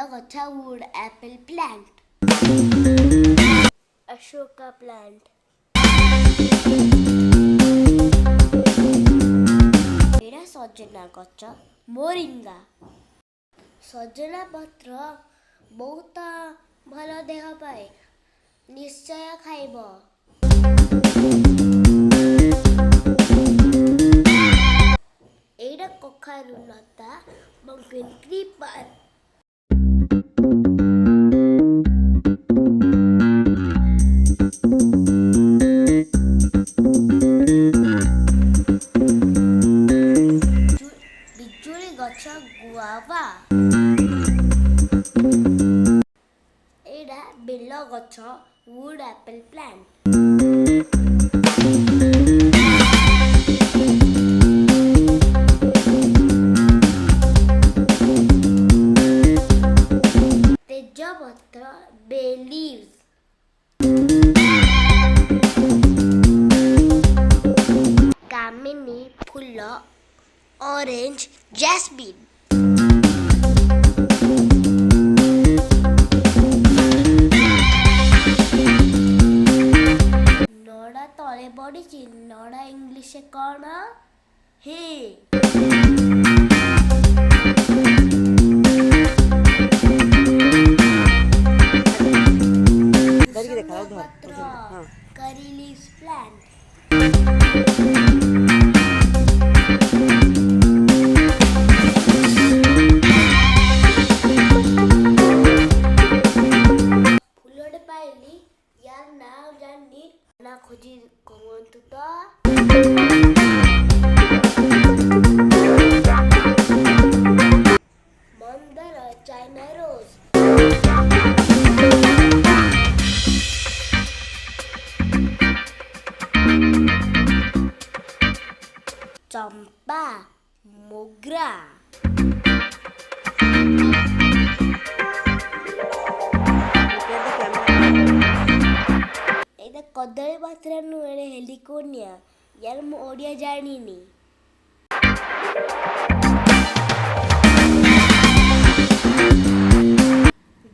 Bellagocha wood apple plant. Ashoka plant. Era Sojana gach Moringa. Sojana patra बहुत भल देह पाए निश्चय खाइब एटा कखारु लता बंकिन क्रीपर बिजुली गछ गुआवा बेल गछ wood apple plant. तेजपत्र bay leaves. कामिनी फूल orange jasmine. तले पड़ी नड़ा इंग्लिश कौन हे करी लीव्स प्लांट फुलड़े पाइली यार नाम जाननी ना खोजी कहंतु तो मंदर चाइना रोज चंपा मोगरा कदली पत्र नुए हेलिकोनिया यार मु ओडिया जानिनी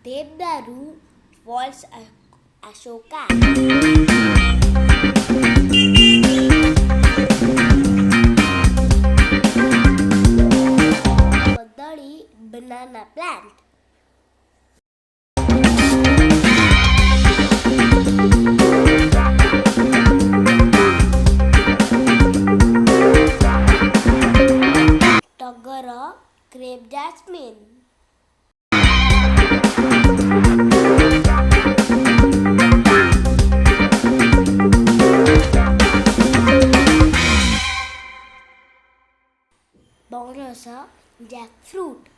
देवदारू फॉल्स अशोका कदली बनाना plant Crepe Jasmine. Bonrosa Jackfruit.